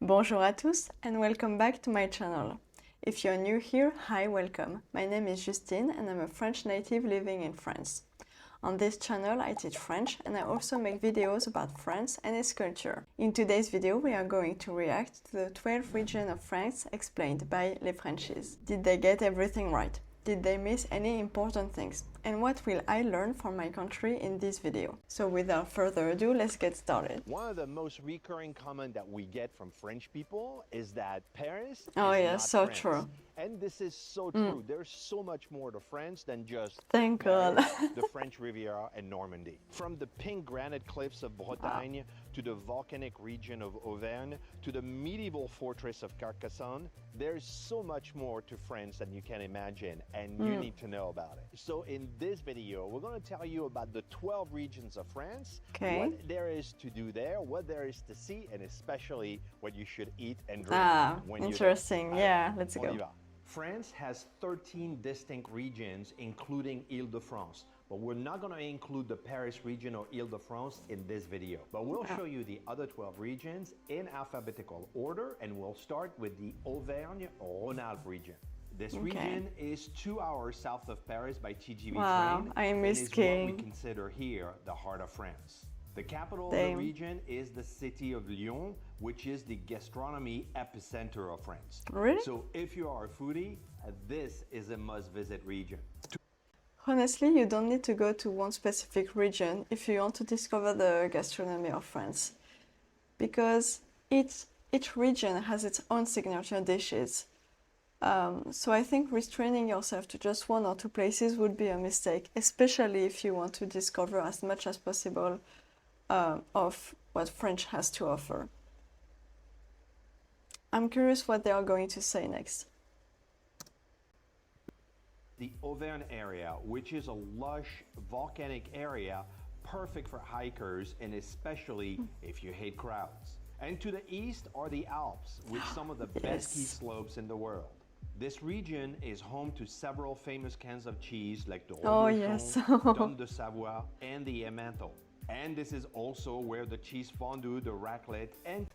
Bonjour à tous and welcome back to my channel. If you're new here, hi, welcome. My name is Justine and I'm a French native living in France. On this channel I teach French and I also make videos about France and its culture. In today's video we are going to react to the 12 regions of France explained by Les Frenchies. Did they get everything right? Did they miss any important things? And what will I learn from my country in this video? So without further ado, let's get started. One of the most recurring comments that we get from French people is that Paris is yes, not so France. true. And this is so true. There's so much more to France than just Thank God. the French Riviera and Normandy. From the pink granite cliffs of Bretagne to the volcanic region of Auvergne to the medieval fortress of Carcassonne, there's so much more to France than you can imagine, and you need to know about it. So in this video, we're going to tell you about the 12 regions of France, what there is to do there, what there is to see, and especially what you should eat and drink when interesting. you're there. Yeah, let's go. France has 13 distinct regions, including Île-de-France. But we're not going to include the Paris region or Île-de-France in this video. But we'll show you the other 12 regions in alphabetical order, and we'll start with the Auvergne-Rhône-Alpes region. This region is 2 hours south of Paris by TGV train, I miss and is skiing. what we consider here the heart of France. The capital of the region is the city of Lyon, which is the gastronomy epicenter of France. Really? So if you are a foodie, this is a must-visit region. Honestly, you don't need to go to one specific region if you want to discover the gastronomy of France, because each region has its own signature dishes. So I think restraining yourself to just one or two places would be a mistake, especially if you want to discover as much as possible of what French has to offer. I'm curious what they are going to say next. The Auvergne area, which is a lush volcanic area, perfect for hikers and especially if you hate crowds. And to the east are the Alps, with some of the best ski slopes in the world. This region is home to several famous cans of cheese like the Dôme de Savoie and the Emmental. And this is also where the cheese fondue, the raclette, and...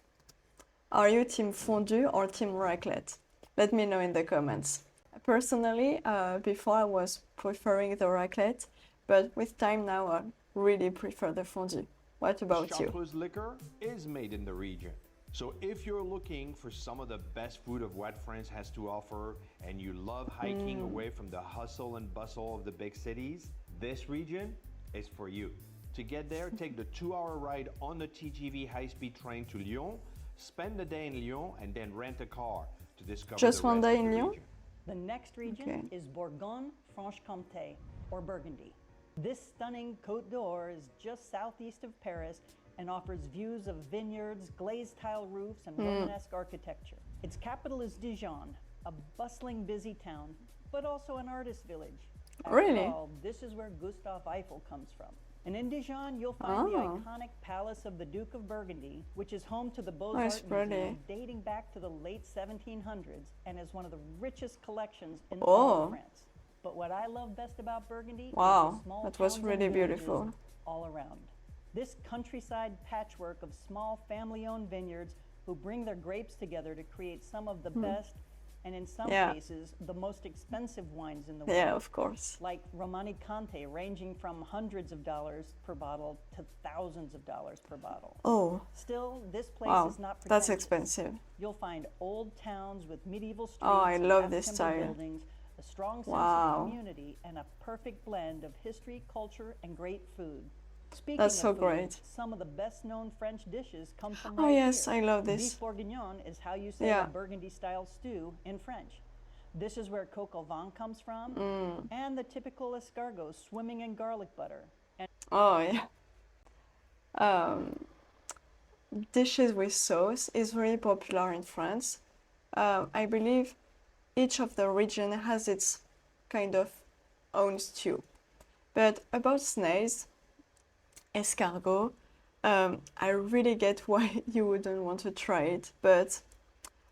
Are you team fondue or team raclette? Let me know in the comments. Personally, before I was preferring the raclette, but with time now I really prefer the fondue. What about you? Chartreuse liquor is made in the region. So if you're looking for some of the best food of what France has to offer and you love hiking away from the hustle and bustle of the big cities, this region is for you. To get there, take the 2-hour ride on the TGV high-speed train to Lyon, spend the day in Lyon, and then rent a car to discover just the one rest day of in the Lyon? region. The next region is Bourgogne-Franche-Comté, or Burgundy. This stunning Côte d'Or is just southeast of Paris and offers views of vineyards, glazed tile roofs, and Romanesque architecture. Its capital is Dijon, a bustling, busy town, but also an artist village. After all, this is where Gustave Eiffel comes from. And in Dijon, you'll find the iconic Palace of the Duke of Burgundy, which is home to the Beaux-Arts Museum dating back to the late 1700s and is one of the richest collections in all of France. But what I love best about Burgundy is the small towns and villages all around. This countryside patchwork of small family-owned vineyards who bring their grapes together to create some of the best and in some cases, the most expensive wines in the world. Yeah, of course. Like Romanée-Conti, ranging from hundreds of dollars per bottle to thousands of dollars per bottle. Oh. Still, this place is not pretentious. That's expensive. You'll find old towns with medieval streets, I love this style. buildings, a strong sense of community, and a perfect blend of history, culture, and great food. Speaking That's so of food, great. some of the best-known French dishes come from Oh right yes, here. I love this. Beef bourguignon is how you say a Burgundy-style stew in French. This is where coq au vin comes from, and the typical escargot swimming in garlic butter. And dishes with sauce is really popular in France. I believe each of the region has its kind of own stew. But about snails, escargot, I really get why you wouldn't want to try it, but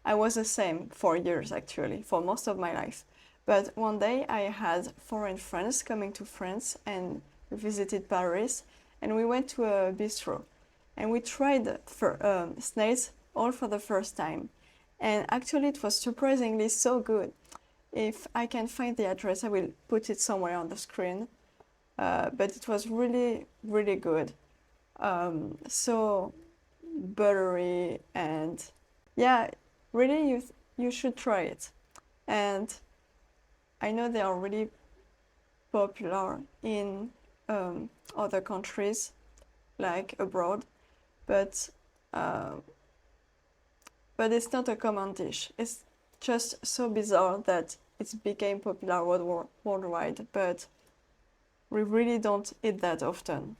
I was the same for years actually, for most of my life. But one day I had foreign friends coming to France and we visited Paris and we went to a bistro and we tried snails all for the first time. And actually it was surprisingly so good. If I can find the address, I will put it somewhere on the screen. But it was really, really good. So buttery, and yeah, really you should try it. And I know they are really popular in other countries, like abroad, but it's not a common dish. It's just so bizarre that it became popular worldwide, but we really don't eat that often.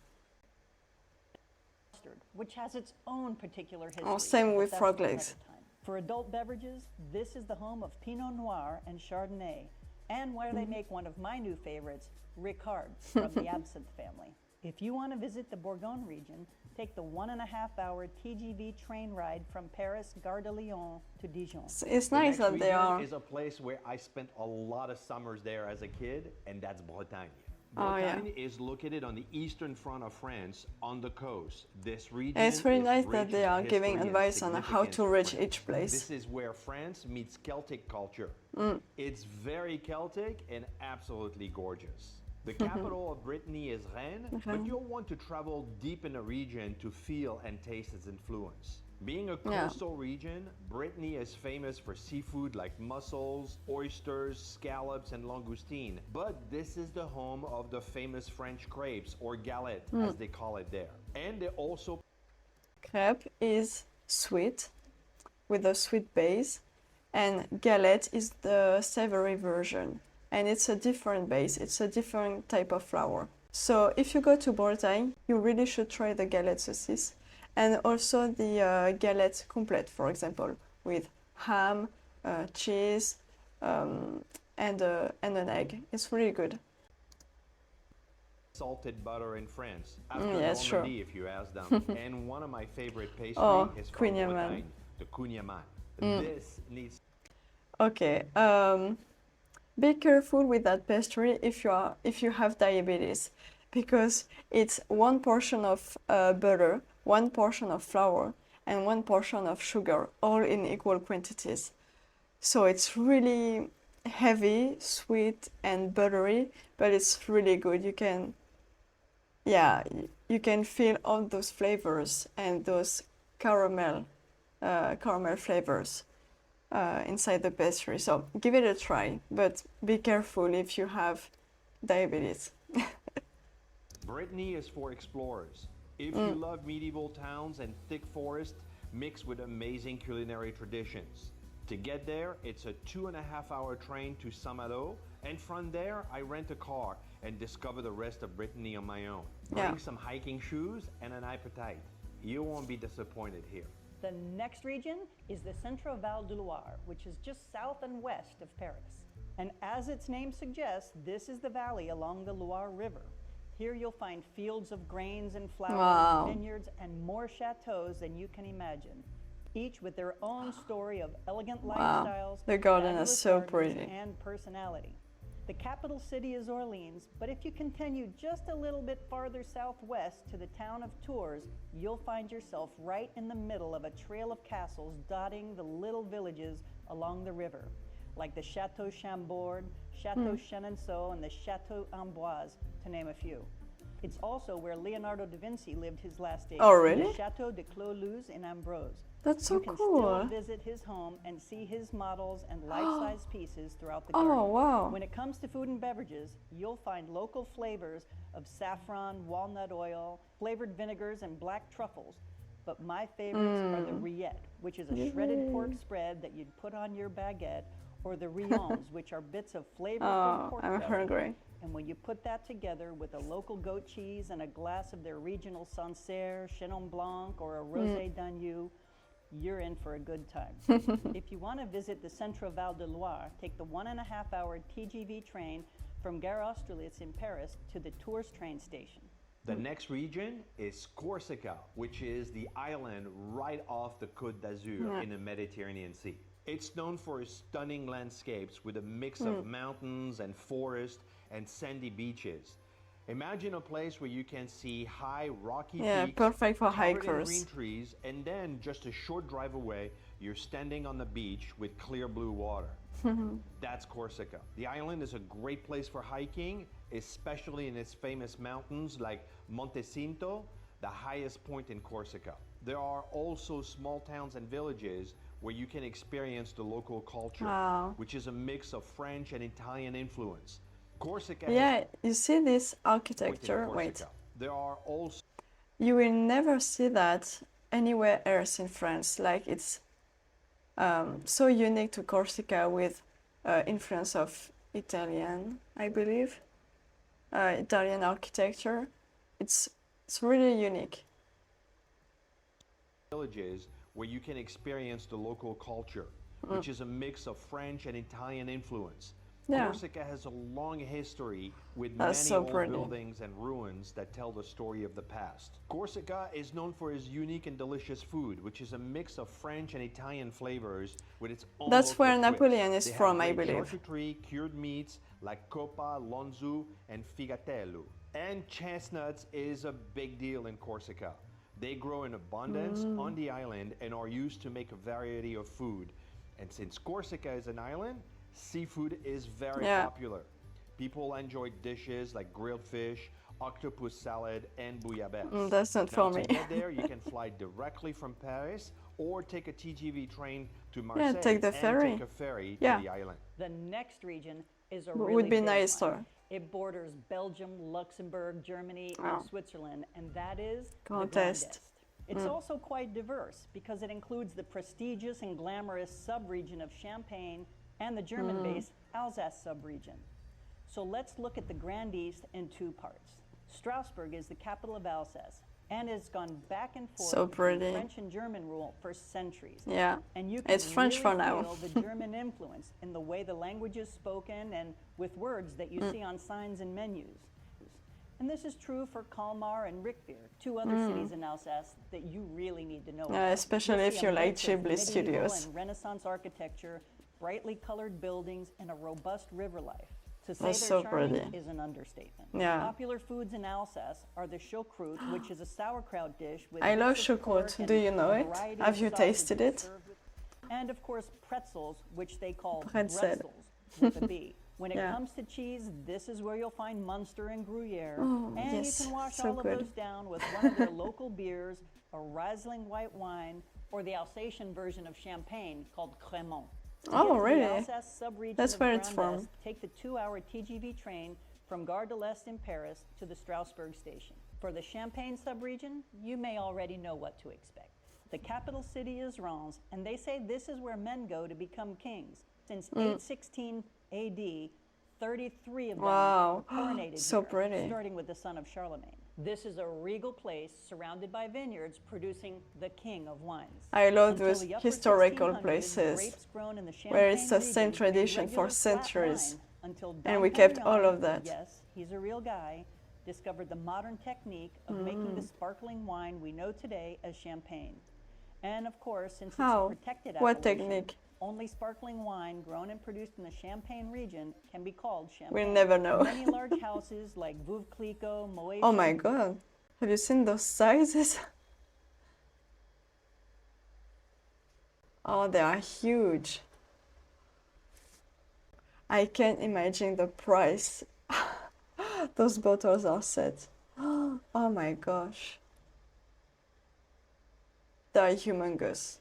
Which has its own particular history. Oh, same but with that's frog for another legs. time. For adult beverages, this is the home of Pinot Noir and Chardonnay, and where they make one of my new favorites, Ricard, from the Absinthe family. If you want to visit the Bourgogne region, take the 1.5-hour TGV train ride from Paris Gare de Lyon to Dijon. It's nice that they are. Is a place where I spent a lot of summers there as a kid, and that's Bretagne. Oh, yeah. Bretagne is located on the eastern front of France, on the coast. This region It's really is nice rich that they in are giving history and advice on how significance to for reach France. each place. This is where France meets Celtic culture. It's very Celtic and absolutely gorgeous. The capital of Brittany is Rennes, but you'll want to travel deep in the region to feel and taste its influence. Being a coastal region, Brittany is famous for seafood like mussels, oysters, scallops, and langoustine. But this is the home of the famous French crepes, or galette, as they call it there. And they also... Crepe is sweet, with a sweet base, and galette is the savory version. And it's a different base, it's a different type of flour. So if you go to Bretagne, you really should try the galette saucisse. And also the galette complète, for example, with ham, cheese, and an egg. It's really good. salted butter in France. After yes, Normandy, sure. if you ask them. And one of my favorite pastries is from Queen Yaman. Bretagne, the Cunyaman. This needs... Okay. Be careful with that pastry if you have diabetes, because it's one portion of butter, one portion of flour, and one portion of sugar, all in equal quantities. So it's really heavy, sweet, and buttery, but it's really good. You can, you can feel all those flavors and those caramel flavors inside the pastry. So give it a try, but be careful if you have diabetes. Brittany is for explorers. If you love medieval towns and thick forest mixed with amazing culinary traditions. To get there, it's a 2.5-hour train to Saint-Malo, and from there, I rent a car and discover the rest of Brittany on my own. Bring some hiking shoes and an appetite. You won't be disappointed here. The next region is the Centre-Val de Loire, which is just south and west of Paris. And as its name suggests, this is the valley along the Loire River. Here you'll find fields of grains and flowers, vineyards, and more chateaus than you can imagine, each with their own story of elegant lifestyles, the garden is so gardens, pretty, and personality. The capital city is Orleans, but if you continue just a little bit farther southwest to the town of Tours, you'll find yourself right in the middle of a trail of castles dotting the little villages along the river, like the Chateau Chambord, Chateau Chenonceau, and the Chateau Amboise, to name a few. It's also where Leonardo da Vinci lived his last days. Oh, really? The Chateau de Clos-Luz in Ambrose. That's so You can cool. still visit his home and see his models and life-size pieces throughout the garden. Oh, wow. When it comes to food and beverages, you'll find local flavors of saffron, walnut oil, flavored vinegars, and black truffles. But my favorites are the rillettes, which is a shredded pork spread that you'd put on your baguette, or the rillons, which are bits of flavorful pork I'm belly. hungry. And when you put that together with a local goat cheese and a glass of their regional Sancerre, Chenin Blanc, or a Rosé d'Agneau, you're in for a good time. If you want to visit the Centre-Val de Loire, take the 1.5-hour TGV train from Gare Austerlitz in Paris to the Tours train station. The next region is Corsica, which is the island right off the Côte d'Azur in the Mediterranean Sea. It's known for its stunning landscapes with a mix of mountains and forest and sandy beaches. Imagine a place where you can see high rocky Yeah, peaks, perfect for covered in hikers. green trees, and then just a short drive away, you're standing on the beach with clear blue water. That's Corsica. The island is a great place for hiking, especially in its famous mountains like Monte Cinto, the highest point in Corsica. There are also small towns and villages where you can experience the local culture, Wow. which is a mix of French and Italian influence. Corsica Yeah, you see this has a point in architecture. Wait, Corsica. There are also you will never see that anywhere else in France. Like it's so unique to Corsica with influence of Italian, I believe, Italian architecture. It's really unique. villages where you can experience the local culture, which is a mix of French and Italian influence. Yeah. Corsica has a long history with That's many so old pretty. buildings and ruins that tell the story of the past. Corsica is known for its unique and delicious food, which is a mix of French and Italian flavors with its own That's local where twist. Napoleon is They have from, I great believe. charcuterie, cured meats like coppa, lonzu, and figatello. And chestnuts is a big deal in Corsica. They grow in abundance on the island and are used to make a variety of food. And since Corsica is an island, seafood is very Yeah. popular. People enjoy dishes like grilled fish, octopus salad, and bouillabaisse. That's not Now, for to me. get there, you can fly directly from Paris or take a TGV train to Marseille take the and ferry. take a ferry Yeah. to the island. The next region is a Would really be big nicer. one. It borders Belgium, Luxembourg, Germany, Wow. and Switzerland, and that is the Grand Grand Est. Est. It's also quite diverse because it includes the prestigious and glamorous sub-region of Champagne and the German-based Alsace sub-region. So let's look at the Grand East in two parts. Strasbourg is the capital of Alsace and has gone back and forth So between pretty. French and German rule for centuries. Yeah. And you can It's French really for now. feel the German influence in the way the language is spoken and with words that you see on signs and menus. And this is true for Colmar and Rickveer, two other cities in Alsace that you really need to know about. especially You'll if see you a like mix of Ghibli medieval studios. and Renaissance architecture, brightly colored buildings, and a robust river life. To say That's they're so charming pretty. is an understatement. Yeah. Popular foods in Alsace are the choucroute, which is a sauerkraut dish with I love bits of pork choucroute. and Do you know a it? variety Have of you tasted sausages it? served with- And of course, pretzels, which they call Pretzel. bretzels with a B. When it Yeah. comes to cheese, this is where you'll find Munster and Gruyere. Oh, and yes, you can wash so all of good. those down with one of their local beers, a Riesling white wine, or the Alsatian version of champagne called Crémant. To Oh, get to the really? Alsace sub-region That's of where it's Grand from. Est, take the 2-hour TGV train from Gare de l'Est in Paris to the Strasbourg station. For the Champagne sub-region, you may already know what to expect. The capital city is Reims, and they say this is where men go to become kings. Since 816 AD, 33 of them Wow. were coronated So here, pretty. starting with the son of Charlemagne. This is a regal place surrounded by vineyards producing the king of wines. I love Until those the upper historical 1600s, places grapes grown in the where it's Champagne the same region tradition made for regular flat centuries. wine until And Dom we kept Perignon, all of that. Yes, he's a real guy. Discovered the modern technique of making the sparkling wine we know today as champagne. And of course, since How? it's a protected What appellation, technique? only sparkling wine grown and produced in the Champagne region can be called champagne. We'll never know. Many large houses like Veuve Clicquot, Moet, Oh my god. Have you seen those sizes? Oh, they are huge. I can't imagine the price. Those bottles are set. Oh my gosh. They are humongous.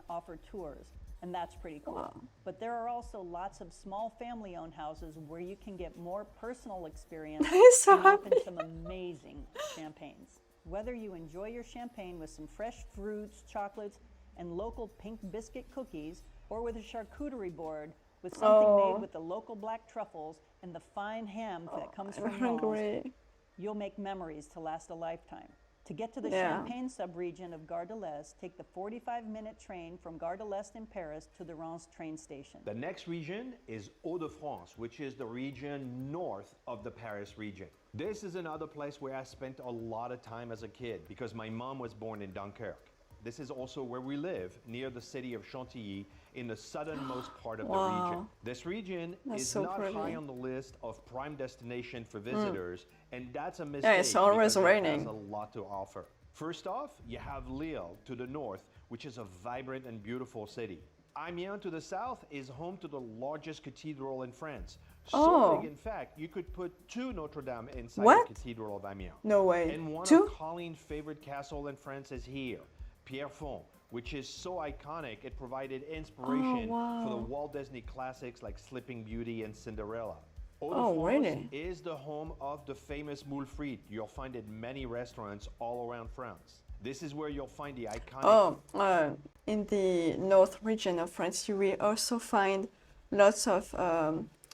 offer tours, and that's pretty cool. Wow. But there are also lots of small family-owned houses where you can get more personal experience I'm so and open happy. some amazing champagnes. Whether you enjoy your champagne with some fresh fruits, chocolates, and local pink biscuit cookies, or with a charcuterie board with something Oh. made with the local black truffles and the fine ham that comes I'm from Reims, hungry. you'll make memories to last a lifetime. To get to the Yeah. Champagne sub-region of Gare de l'Est, take the 45-minute train from Gare de l'Est in Paris to the Reims train station. The next region is Hauts-de-France, which is the region north of the Paris region. This is another place where I spent a lot of time as a kid because my mom was born in Dunkirk. This is also where we live, near the city of Chantilly, in the southernmost part of the Wow. region. This region That's is so not pretty. high on the list of prime destination for visitors, and that's a mistake it's always because it raining. has a lot to offer. First off, you have Lille to the north, which is a vibrant and beautiful city. Amiens to the south is home to the largest cathedral in France. So Oh. big, in fact, you could put 2 Notre Dame inside What? the Cathedral of Amiens. No way. And one 2? of Colleen's favorite castle in France is here, Pierrefonds, which is so iconic it provided inspiration for the wow. Walt Disney classics like Sleeping Beauty and Cinderella. Oh, Hauts-de-France really? is the home of the famous moule frite. You'll find it in many restaurants all around France. This is where you'll find the iconic In the north region of France, you will also find lots of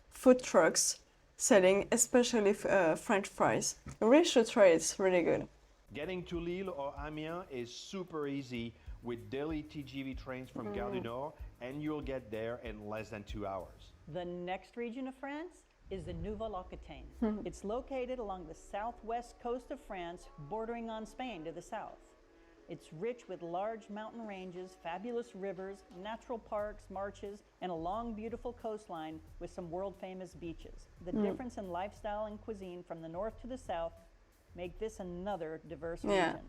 food trucks selling especially French fries. You really should try it, it's really good. Getting to Lille or Amiens is super easy with daily TGV trains from Gare du Nord, and you'll get there in less than 2 hours. The next region of France is the Nouvelle-Aquitaine. It's located along the southwest coast of France, bordering on Spain to the south. It's rich with large mountain ranges, fabulous rivers, natural parks, marshes, and a long, beautiful coastline with some world-famous beaches. The difference in lifestyle and cuisine from the north to the south make this another diverse region.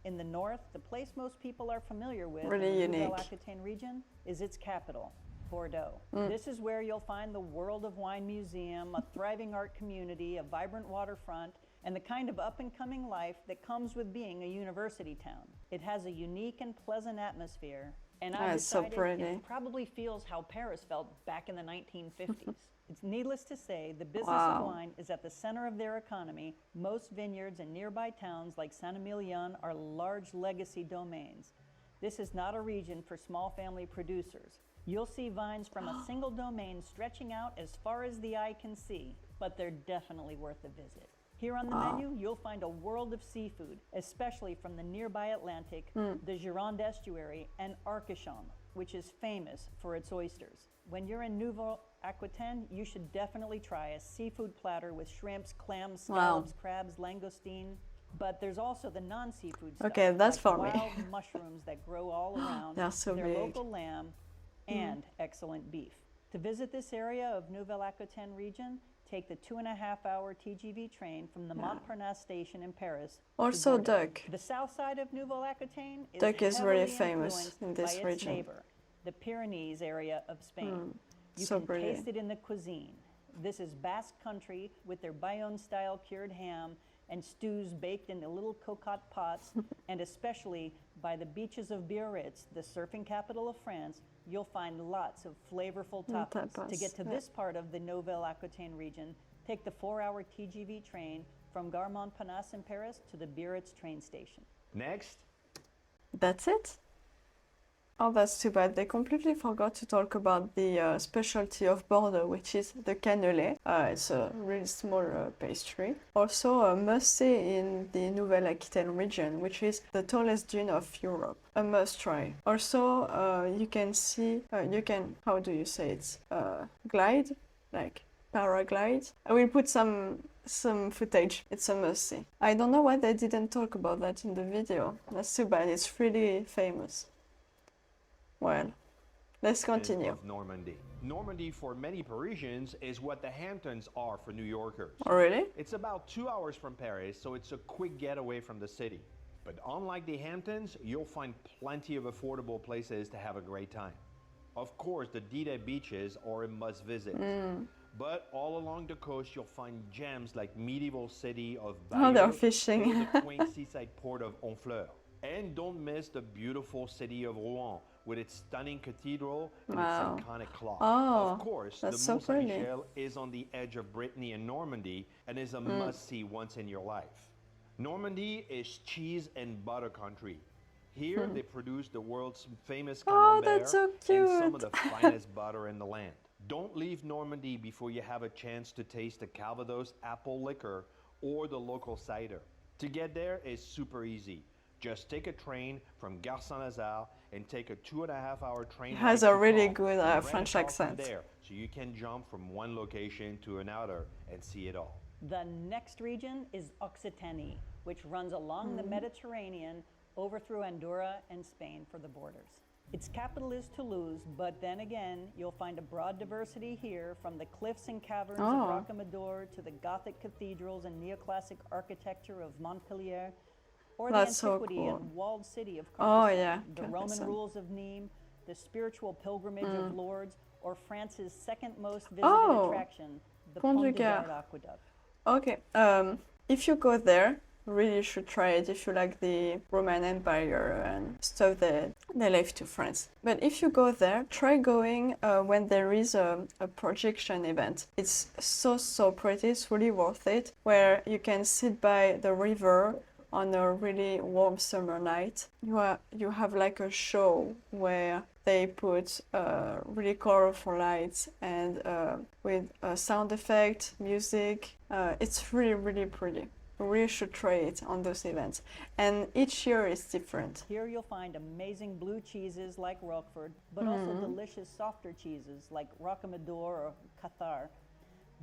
In the north, the place most people are familiar with Really in the unique. Nouvelle-Aquitaine region is its capital, Bordeaux. This is where you'll find the World of Wine Museum, a thriving art community, a vibrant waterfront, and the kind of up-and-coming life that comes with being a university town. It has a unique and pleasant atmosphere, and I've It's so decided pretty. it probably feels how Paris felt back in the 1950s. It's needless to say, the business Wow. of wine is at the center of their economy. Most vineyards in nearby towns like Saint-Emilion are large legacy domains. This is not a region for small family producers. You'll see vines from a single domain stretching out as far as the eye can see, but they're definitely worth a visit. Here on the menu, you'll find a world of seafood, especially from the nearby Atlantic, the Gironde estuary, and Arcachon, which is famous for its oysters. When you're in Nouvelle-Aquitaine, you should definitely try a seafood platter with shrimps, clams, scallops, crabs, langoustine. But there's also the non-seafood stuff, Okay, that's like for me. wild mushrooms that grow all around, They're so their big. local lamb, and excellent beef. To visit this area of Nouvelle-Aquitaine region, take the 2.5-hour TGV train from the Montparnasse station in Paris. to Also Bordeaux. duck. The south side of Nouvelle-Aquitaine is Duck is heavily really famous influenced in this by its region. neighbor, the Pyrenees area of Spain. You so can pretty. taste it in the cuisine. This is Basque country with their Bayonne-style cured ham and stews baked in the little cocotte pots, and especially by the beaches of Biarritz, the surfing capital of France, you'll find lots of flavorful tapas. To tapas, get to yeah. this part of the Nouvelle-Aquitaine region, take the 4-hour TGV train from Gare Montparnasse in Paris to the Biarritz train station. Next, That's it? Oh, that's too bad. They completely forgot to talk about the specialty of Bordeaux, which is the cannelé. It's a really small pastry. Also a must-see in the Nouvelle-Aquitaine region, which is the tallest dune of Europe. A must-try. Also, you can see, how do you say it? Glide, like paraglide. I will put some footage. It's a must-see. I don't know why they didn't talk about that in the video. That's too bad. It's really famous. Well, let's continue. of Normandy. Normandy for many Parisians is what the Hamptons are for New Yorkers. Oh, really? It's about 2 hours from Paris, so it's a quick getaway from the city. But unlike the Hamptons, you'll find plenty of affordable places to have a great time. Of course, the Didet beaches are a must-visit. But all along the coast, you'll find gems like medieval city of Oh, they're Bayeux fishing. or the quaint seaside port of Honfleur. And don't miss the beautiful city of Rouen with its stunning cathedral and Wow. its iconic clock. Oh, of course, that's the so Mont pretty. Saint-Michel is on the edge of Brittany and Normandy and is a must-see once in your life. Normandy is cheese and butter country. Here, they produce the world's famous Oh, camembert that's so and some of cute. the finest butter in the land. Don't leave Normandy before you have a chance to taste the Calvados apple liquor or the local cider. To get there is super easy. Just take a train from Gare Saint-Lazare and take a 2.5-hour train It has ride a to really Caen, good and rent French a car from accent. there, so you can jump from one location to another and see it all. The next region is Occitanie, which runs along the Mediterranean over through Andorra and Spain for the borders. Its capital is Toulouse, but then again, you'll find a broad diversity here, from the cliffs and caverns of Rocamadour to the Gothic cathedrals and neoclassic architecture of Montpellier, or the antiquity and walled city of Corsica, the Roman rules of Nîmes, the spiritual pilgrimage of Lourdes, or France's second most visited attraction, the Pont du Gard Aqueduct. Okay, if you go there, really should try it if you like the Roman Empire and stuff that they left to France. But if you go there, try going when there is a projection event. It's so pretty, it's really worth it, where you can sit by the river on a really warm summer night. You have like a show where they put really colorful lights and with sound effect, music. It's really pretty. You really should try it on those events. And each year is different. Here you'll find amazing blue cheeses like Roquefort, but also delicious softer cheeses like Rocamadour or Cathar.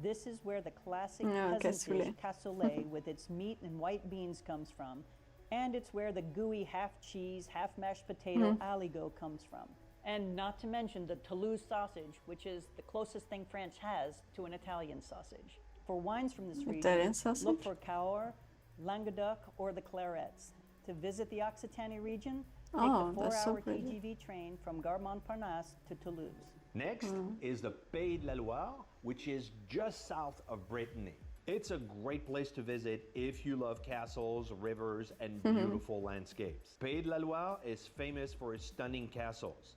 This is where the classic peasant dish cassoulet with its meat and white beans comes from. And it's where the gooey half cheese, half mashed potato aligot comes from. And not to mention the Toulouse sausage, which is the closest thing France has to an Italian sausage. For wines from this region, look for Cahors, Languedoc, or the Clarets. To visit the Occitanie region, take the 4-hour TGV train from Gare Montparnasse to Toulouse. Next is the Pays de la Loire, which is just south of Brittany. It's a great place to visit if you love castles, rivers, and beautiful landscapes. Pays de la Loire is famous for its stunning castles.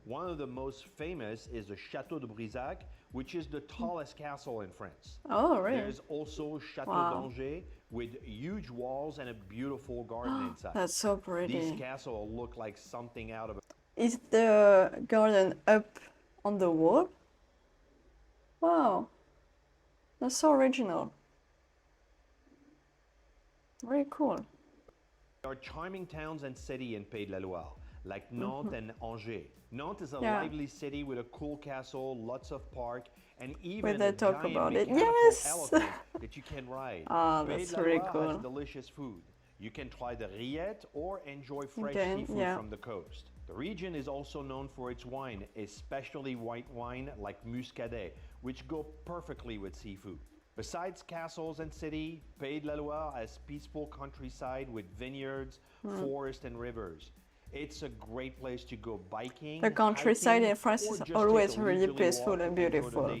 One of the most famous is the Château de Brissac, which is the tallest castle in France. Oh, really? There's also Château d'Angers with huge walls and a beautiful garden inside. That's so pretty. These castles look like something out of a... Is the garden up on the wall? Wow, that's so original. Very cool. There are charming towns and cities in Pays de la Loire, like Nantes and Angers. Nantes is a lively city with a cool castle, lots of park, and even a giant mechanical elephant that you can ride. That's really cool. Has delicious food. You can try the rillettes or enjoy fresh seafood from the coast. The region is also known for its wine, especially white wine like Muscadet, which go perfectly with seafood. Besides castles and city, Pays de la Loire has peaceful countryside with vineyards, forests, and rivers. It's a great place to go biking. The countryside in France is always really peaceful and beautiful.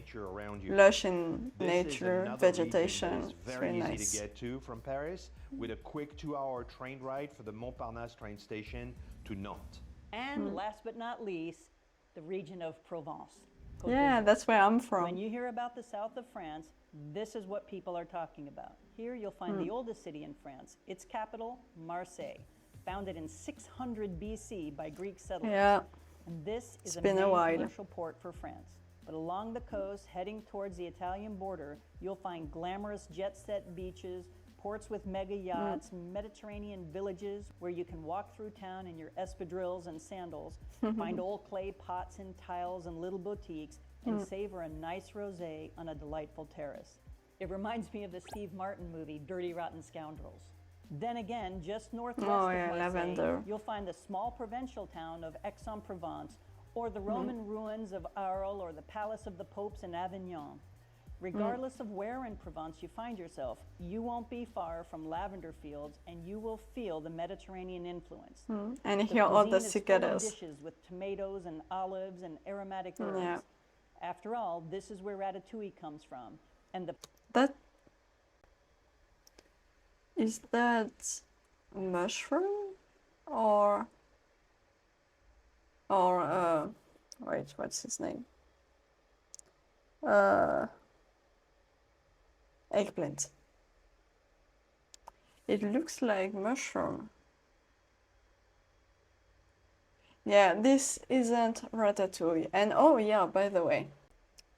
Lush in nature, vegetation. It's very nice. Easy to get to from Paris with a quick 2-hour train ride for the Montparnasse train station to Nantes. And last but not least, the region of Provence. Yeah, that's where I'm from. When you hear about the south of France, this is what people are talking about. Here you'll find the oldest city in France, its capital, Marseille, founded in 600 BC by Greek settlers. Yeah, and this is it's a been main a while. commercial port for France. But along the coast, heading towards the Italian border, you'll find glamorous jet-set beaches, ports with mega yachts, Mediterranean villages where you can walk through town in your espadrilles and sandals, find old clay pots and tiles and little boutiques, and savor a nice rosé on a delightful terrace. It reminds me of the Steve Martin movie, Dirty Rotten Scoundrels. Then again, just northwest of Marseille, you'll find the small provincial town of Aix-en-Provence, or the Roman ruins of Arles, or the Palace of the Popes in Avignon. Regardless of where in Provence you find yourself, you won't be far from lavender fields, and you will feel the Mediterranean influence. And here all the cicadas. Dishes with tomatoes and olives and aromatic herbs. Yeah. After all, this is where ratatouille comes from. And is that mushroom or wait, what's his name? Eggplant. It looks like mushroom. Yeah, this isn't ratatouille. And oh yeah, by the way,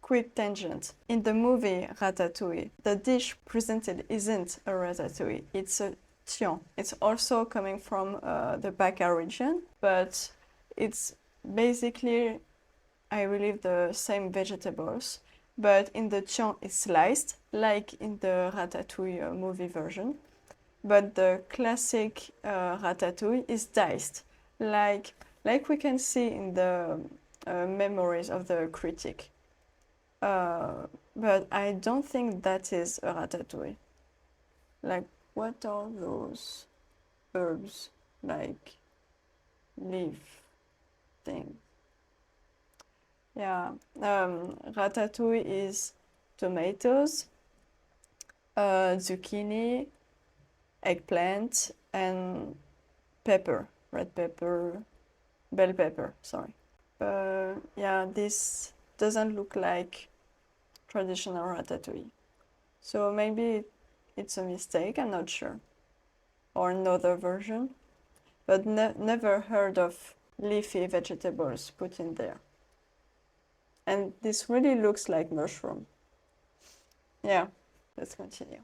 quick tangent. In the movie Ratatouille, the dish presented isn't a ratatouille, it's a thion. It's also coming from the Bacca region, but it's basically, I believe, the same vegetables, but in the thion it's sliced, like in the Ratatouille movie version. but the classic ratatouille is diced, like we can see in the memories of the critic. But I don't think that is a ratatouille. Like, what are those herbs, like leaf thing? Yeah, ratatouille is tomatoes, zucchini, eggplant, and pepper, red pepper, bell pepper, sorry. Yeah, this doesn't look like traditional ratatouille. So maybe it's a mistake, I'm not sure. Or another version. But never heard of leafy vegetables put in there. And this really looks like mushroom. Yeah, let's continue.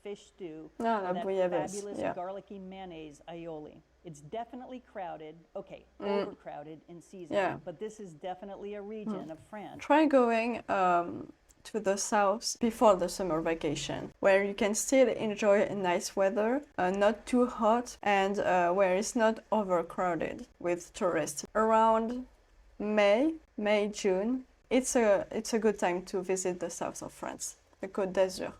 Fish stew, No, la that bouillabaisse, fabulous yeah. garlicky mayonnaise aioli. It's definitely crowded, okay, overcrowded in season, Yeah. but this is definitely a region of France. Try going to the south before the summer vacation, where you can still enjoy a nice weather, not too hot, and where it's not overcrowded with tourists. Around May, June, it's a good time to visit the south of France, the Côte d'Azur.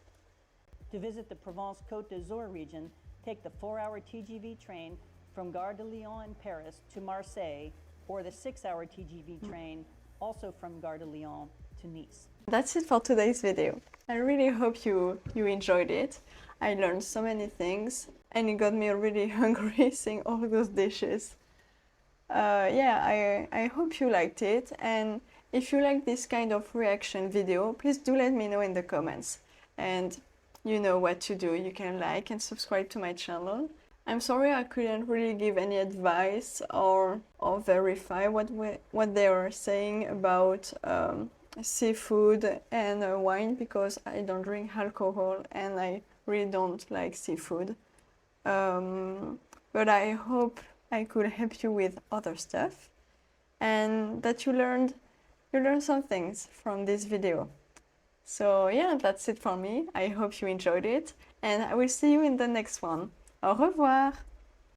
To visit the Provence Côte d'Azur region, take the 4-hour TGV train from Gare de Lyon in Paris to Marseille, or the 6-hour TGV train, also from Gare de Lyon to Nice. That's it for today's video. I really hope you enjoyed it. I learned so many things, and it got me really hungry seeing all those dishes. Yeah, I hope you liked it, and if you like this kind of reaction video, please do let me know in the comments. And you know what to do. You can like and subscribe to my channel. I'm sorry I couldn't really give any advice or verify what they were saying about seafood and wine, because I don't drink alcohol and I really don't like seafood. But I hope I could help you with other stuff, and that you learned some things from this video. So yeah, that's it for me. I hope you enjoyed it, and I will see you in the next one. Au revoir!